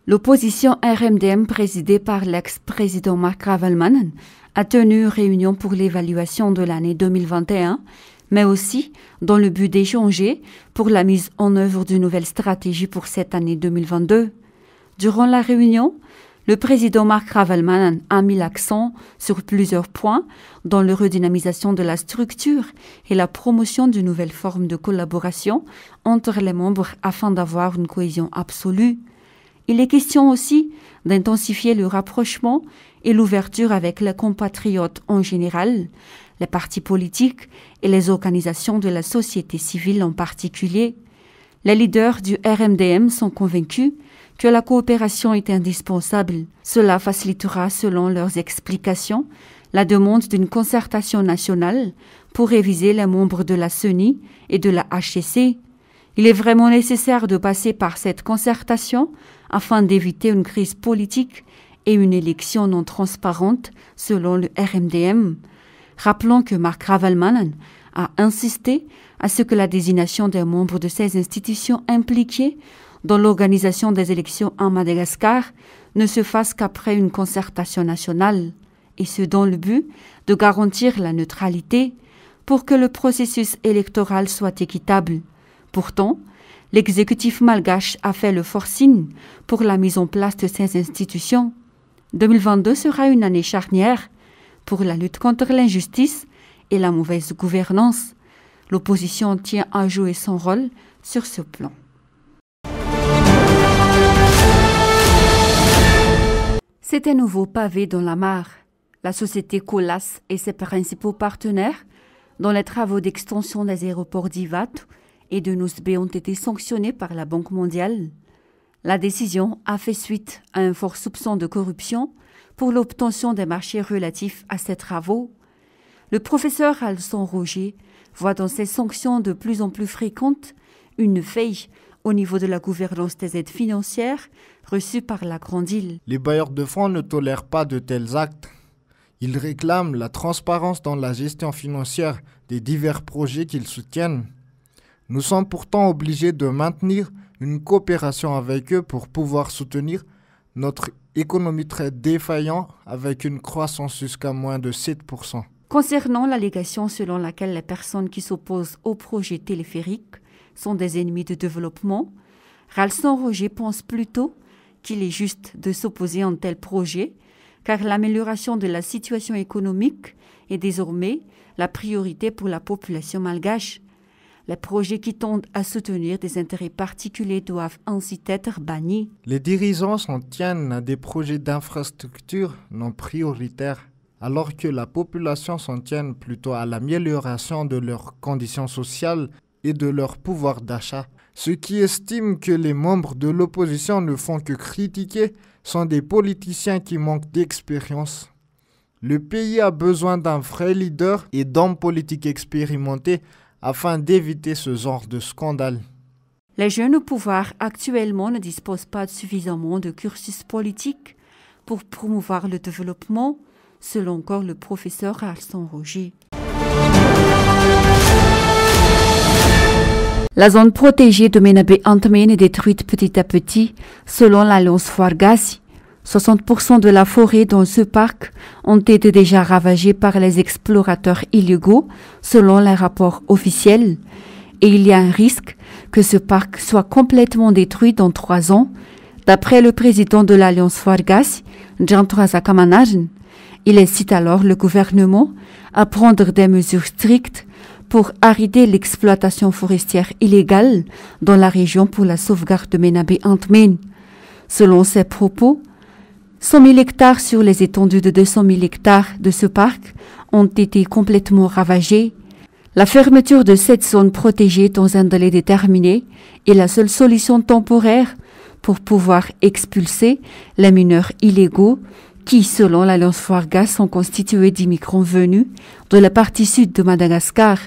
L'opposition RMDM présidée par l'ex-président Marc Ravalomanana a tenu une réunion pour l'évaluation de l'année 2021, mais aussi dans le but d'échanger pour la mise en œuvre d'une nouvelle stratégie pour cette année 2022. Durant la réunion, le président Marc Ravalomanana a mis l'accent sur plusieurs points dans la redynamisation de la structure et la promotion d'une nouvelle forme de collaboration entre les membres afin d'avoir une cohésion absolue. Il est question aussi d'intensifier le rapprochement et l'ouverture avec les compatriotes en général, les partis politiques et les organisations de la société civile en particulier. Les leaders du RMDM sont convaincus que la coopération est indispensable. Cela facilitera, selon leurs explications, la demande d'une concertation nationale pour réviser les membres de la CENI et de la HCC. Il est vraiment nécessaire de passer par cette concertation afin d'éviter une crise politique et une élection non transparente, selon le RMDM. Rappelons que Marc Ravalomanana a insisté à ce que la désignation des membres de ces institutions impliquées dans l'organisation des élections en Madagascar ne se fasse qu'après une concertation nationale, et ce dans le but de garantir la neutralité pour que le processus électoral soit équitable. Pourtant, l'exécutif malgache a fait le forcing pour la mise en place de ces institutions. 2022 sera une année charnière pour la lutte contre l'injustice et la mauvaise gouvernance. L'opposition tient à jouer son rôle sur ce plan. C'est un nouveau pavé dans la mare. La société Colas et ses principaux partenaires dans les travaux d'extension des aéroports d'Ivato et de Nousbé ont été sanctionnés par la Banque mondiale. La décision a fait suite à un fort soupçon de corruption pour l'obtention des marchés relatifs à ces travaux. Le professeur Alson Roger voit dans ces sanctions de plus en plus fréquentes une faille au niveau de la gouvernance des aides financières reçues par la Grande Île. Les bailleurs de fonds ne tolèrent pas de tels actes. Ils réclament la transparence dans la gestion financière des divers projets qu'ils soutiennent. Nous sommes pourtant obligés de maintenir une coopération avec eux pour pouvoir soutenir notre économie très défaillante avec une croissance jusqu'à moins de 7%. Concernant l'allégation selon laquelle les personnes qui s'opposent au projet téléphérique sont des ennemis de développement, Ralston Roger pense plutôt qu'il est juste de s'opposer à un tel projet, car l'amélioration de la situation économique est désormais la priorité pour la population malgache. Les projets qui tendent à soutenir des intérêts particuliers doivent ainsi être bannis. Les dirigeants s'en tiennent à des projets d'infrastructure non prioritaires, alors que la population s'en tient plutôt à l'amélioration de leurs conditions sociales et de leur pouvoir d'achat. Ceux qui estiment que les membres de l'opposition ne font que critiquer sont des politiciens qui manquent d'expérience. Le pays a besoin d'un vrai leader et d'hommes politiques expérimentés afin d'éviter ce genre de scandale. Les jeunes au pouvoir actuellement ne disposent pas suffisamment de cursus politique pour promouvoir le développement, selon encore le professeur Alson Roger. La zone protégée de Menabé-Antmen est détruite petit à petit, selon l'Alliance Fuargasi. 60% de la forêt dans ce parc ont été déjà ravagées par les explorateurs illégaux, selon les rapports officiels. Et il y a un risque que ce parc soit complètement détruit dans 3 ans, d'après le président de l'Alliance Fuargasi, Jantoraza Kamanajan. Il incite alors le gouvernement à prendre des mesures strictes pour arrêter l'exploitation forestière illégale dans la région pour la sauvegarde de Menabé-Antmen. Selon ses propos, 100 000 hectares sur les étendues de 200 000 hectares de ce parc ont été complètement ravagés. La fermeture de cette zone protégée dans un délai déterminé est la seule solution temporaire pour pouvoir expulser les mineurs illégaux qui, selon l'Alliance Fuargasi, sont constitués d'immigrants venus de la partie sud de Madagascar.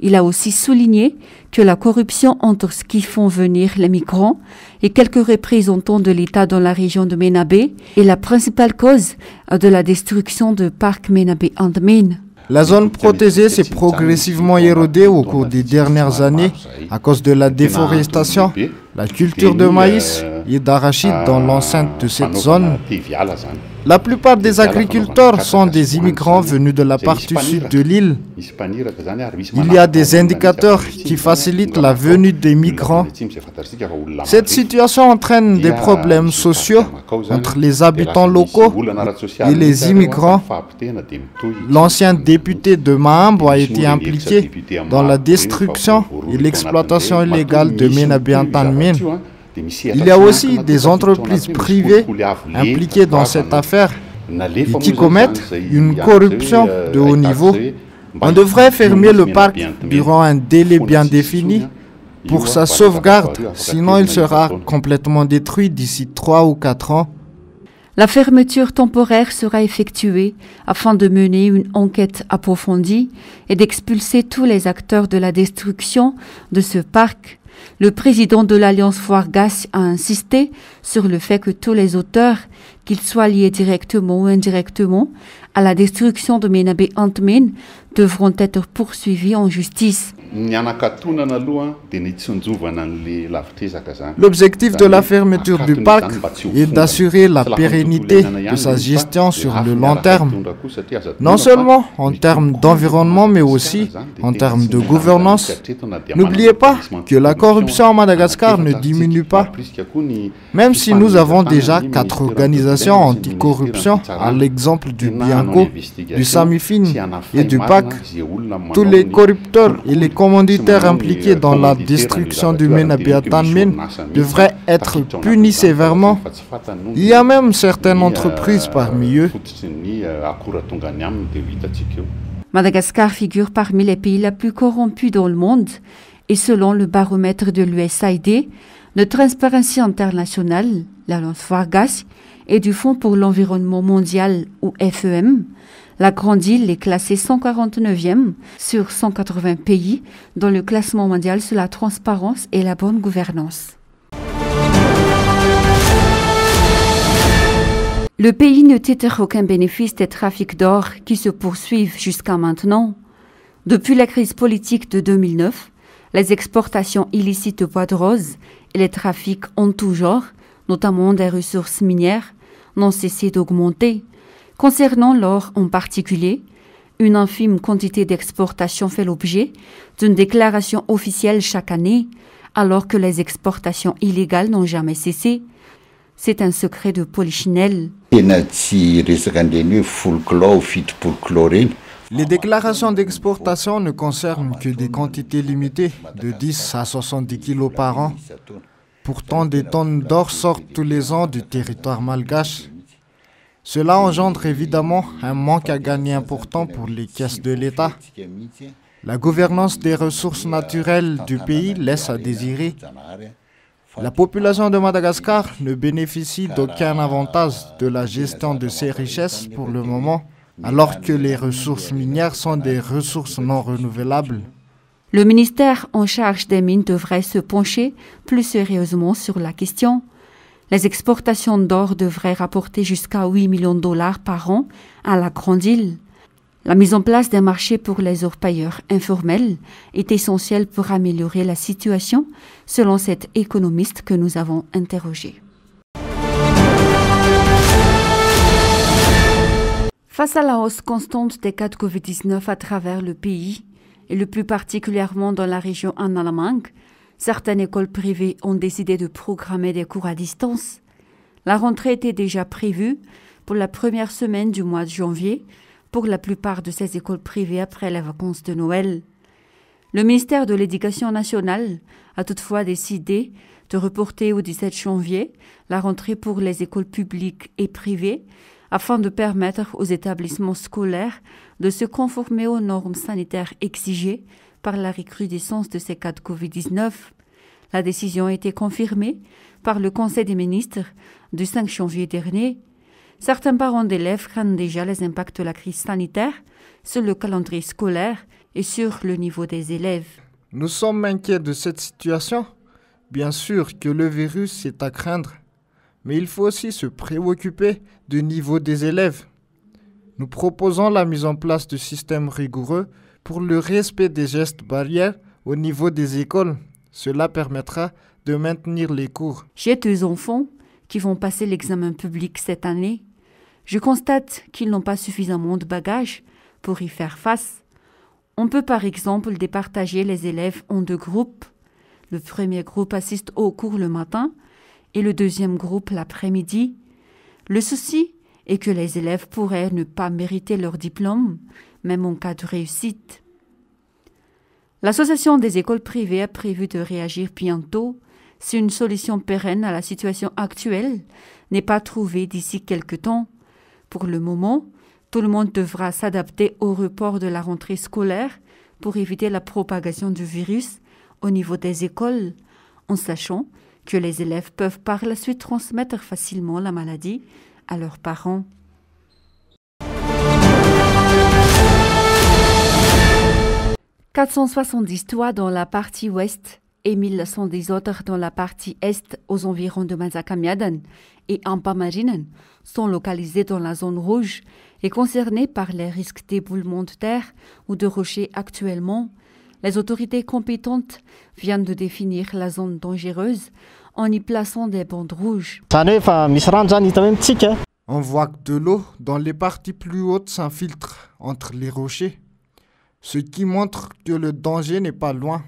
Il a aussi souligné que la corruption entre ce qui font venir les migrants et quelques représentants de l'État dans la région de Menabé est la principale cause de la destruction du parc Menabé-Antmen. La zone protégée s'est progressivement érodée au cours des dernières années à cause de la déforestation, La culture de maïs et d'arachide dans l'enceinte de cette zone. La plupart des agriculteurs sont des immigrants venus de la partie sud de l'île. Il y a des indicateurs qui facilitent la venue des migrants. Cette situation entraîne des problèmes sociaux entre les habitants locaux et les immigrants. L'ancien député de Mahambo a été impliqué dans la destruction et l'exploitation illégale de Menabiantan. Il y a aussi des entreprises privées impliquées dans cette affaire et qui commettent une corruption de haut niveau. On devrait fermer le parc durant un délai bien défini pour sa sauvegarde, sinon il sera complètement détruit d'ici 3 ou 4 ans. La fermeture temporaire sera effectuée afin de mener une enquête approfondie et d'expulser tous les acteurs de la destruction de ce parc. Le président de l'Alliance Foire-Gas a insisté sur le fait que tous les auteurs, qu'ils soient liés directement ou indirectement à la destruction de Menabe-Antmin, devront être poursuivis en justice. L'objectif de la fermeture du parc est d'assurer la pérennité de sa gestion sur le long terme, non seulement en termes d'environnement, mais aussi en termes de gouvernance. N'oubliez pas que la corruption à Madagascar ne diminue pas. Même si nous avons déjà 4 organisations anticorruption, à l'exemple du Bianco, du Samifin et du PAC, tous les corrupteurs et les commanditaires impliqués dans la destruction du Menabiantan devraient être punis sévèrement. Il y a même certaines entreprises parmi eux. Madagascar figure parmi les pays les plus corrompus dans le monde et selon le baromètre de l'USAID, de Transparency International, l'Alliance Foire-Gas et du Fonds pour l'environnement mondial ou FEM, la Grande Île est classée 149e sur 180 pays dans le classement mondial sur la transparence et la bonne gouvernance. Le pays ne tire aucun bénéfice des trafics d'or qui se poursuivent jusqu'à maintenant. Depuis la crise politique de 2009, les exportations illicites de bois de rose et les trafics en tout genre, notamment des ressources minières, n'ont cessé d'augmenter. Concernant l'or en particulier, une infime quantité d'exportation fait l'objet d'une déclaration officielle chaque année, alors que les exportations illégales n'ont jamais cessé. C'est un secret de Polichinelle. Les déclarations d'exportation ne concernent que des quantités limitées de 10 à 70 kilos par an. Pourtant, des tonnes d'or sortent tous les ans du territoire malgache. Cela engendre évidemment un manque à gagner important pour les caisses de l'État. La gouvernance des ressources naturelles du pays laisse à désirer. La population de Madagascar ne bénéficie d'aucun avantage de la gestion de ses richesses pour le moment, alors que les ressources minières sont des ressources non renouvelables. Le ministère en charge des mines devrait se pencher plus sérieusement sur la question. Les exportations d'or devraient rapporter jusqu'à 8 millions de dollars par an à la Grande Île. La mise en place d'un marché pour les orpailleurs informels est essentielle pour améliorer la situation, selon cet économiste que nous avons interrogé. Face à la hausse constante des cas de Covid-19 à travers le pays, et le plus particulièrement dans la région Analamang, certaines écoles privées ont décidé de programmer des cours à distance. La rentrée était déjà prévue pour la première semaine du mois de janvier pour la plupart de ces écoles privées après les vacances de Noël. Le ministère de l'Éducation nationale a toutefois décidé de reporter au 17 janvier la rentrée pour les écoles publiques et privées afin de permettre aux établissements scolaires de se conformer aux normes sanitaires exigées par la recrudescence de ces cas de Covid-19. La décision a été confirmée par le Conseil des ministres du 5 janvier dernier. Certains parents d'élèves craignent déjà les impacts de la crise sanitaire sur le calendrier scolaire et sur le niveau des élèves. Nous sommes inquiets de cette situation. Bien sûr que le virus est à craindre, mais il faut aussi se préoccuper du niveau des élèves. Nous proposons la mise en place de systèmes rigoureux pour le respect des gestes barrières au niveau des écoles. Cela permettra de maintenir les cours. J'ai 2 enfants qui vont passer l'examen public cette année. Je constate qu'ils n'ont pas suffisamment de bagages pour y faire face. On peut par exemple départager les élèves en 2 groupes. Le premier groupe assiste aux cours le matin et le deuxième groupe l'après-midi. Le souci est que les élèves pourraient ne pas mériter leur diplôme, même en cas de réussite. L'Association des écoles privées a prévu de réagir bientôt si une solution pérenne à la situation actuelle n'est pas trouvée d'ici quelque temps. Pour le moment, tout le monde devra s'adapter au report de la rentrée scolaire pour éviter la propagation du virus au niveau des écoles, en sachant que les élèves peuvent par la suite transmettre facilement la maladie à leurs parents. « 470 toits dans la partie ouest et 1110 autres dans la partie est aux environs de Manzakamiadan et Ampamarinen sont localisés dans la zone rouge et concernés par les risques d'éboulement de terre ou de rochers actuellement. Les autorités compétentes viennent de définir la zone dangereuse en y plaçant des bandes rouges. On voit que de l'eau dans les parties plus hautes s'infiltre entre les rochers, ce qui montre que le danger n'est pas loin.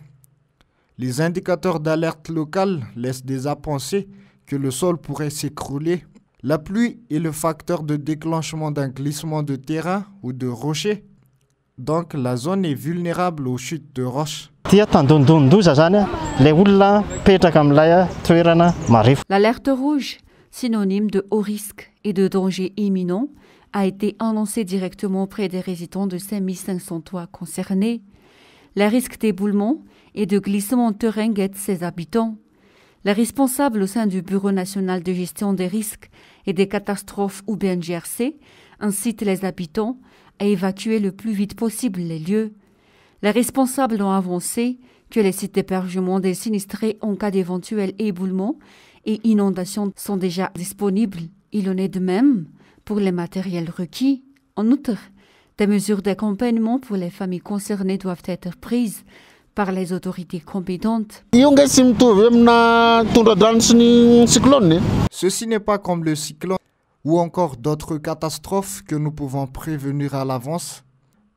Les indicateurs d'alerte locale laissent déjà penser que le sol pourrait s'écrouler. La pluie est le facteur de déclenchement d'un glissement de terrain ou de rocher. Donc la zone est vulnérable aux chutes de roches. L'alerte rouge, synonyme de haut risque et de danger imminent, a été annoncée directement auprès des résidents de 5500 toits concernés. Les risques d'éboulement et de glissement de terrain guettent ses habitants. Les responsables au sein du Bureau national de gestion des risques et des catastrophes ou BNGRC incitent les habitants à évacuer le plus vite possible les lieux. Les responsables ont avancé que les sites d'hébergement des sinistrés en cas d'éventuel éboulement et inondation sont déjà disponibles. Il en est de même pour les matériels requis. En outre, des mesures d'accompagnement pour les familles concernées doivent être prises par les autorités compétentes. Ceci n'est pas comme le cyclone ou encore d'autres catastrophes que nous pouvons prévenir à l'avance.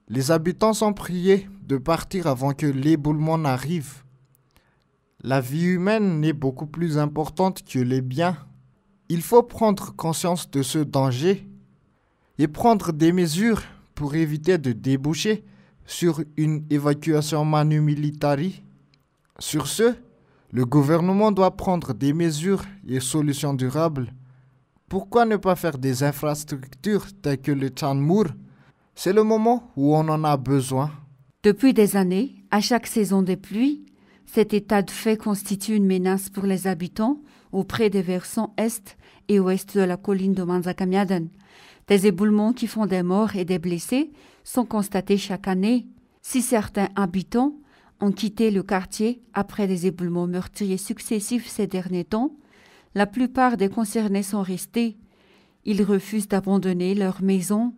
Les habitants sont priés de partir avant que l'éboulement n'arrive. La vie humaine est beaucoup plus importante que les biens. Il faut prendre conscience de ce danger et prendre des mesures pour éviter de déboucher sur une évacuation manu militari. Sur ce, le gouvernement doit prendre des mesures et solutions durables. Pourquoi ne pas faire des infrastructures telles que le Chanmour? C'est le moment où on en a besoin. Depuis des années, à chaque saison des pluies, cet état de fait constitue une menace pour les habitants auprès des versants est et ouest de la colline de Manzakamiadan. Des éboulements qui font des morts et des blessés sont constatés chaque année. Si certains habitants ont quitté le quartier après des éboulements meurtriers successifs ces derniers temps, la plupart des concernés sont restés. Ils refusent d'abandonner leur maison.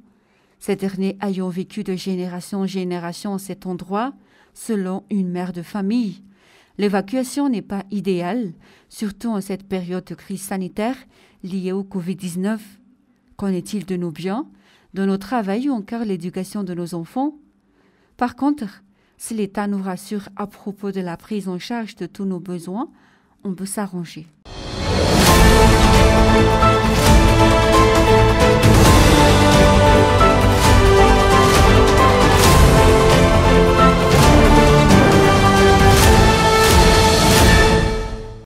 Ces derniers ayant vécu de génération en génération à cet endroit, selon une mère de famille. L'évacuation n'est pas idéale, surtout en cette période de crise sanitaire liée au Covid-19. Qu'en est-il de nos biens, de nos travail ou encore l'éducation de nos enfants? Par contre, si l'État nous rassure à propos de la prise en charge de tous nos besoins, on peut s'arranger.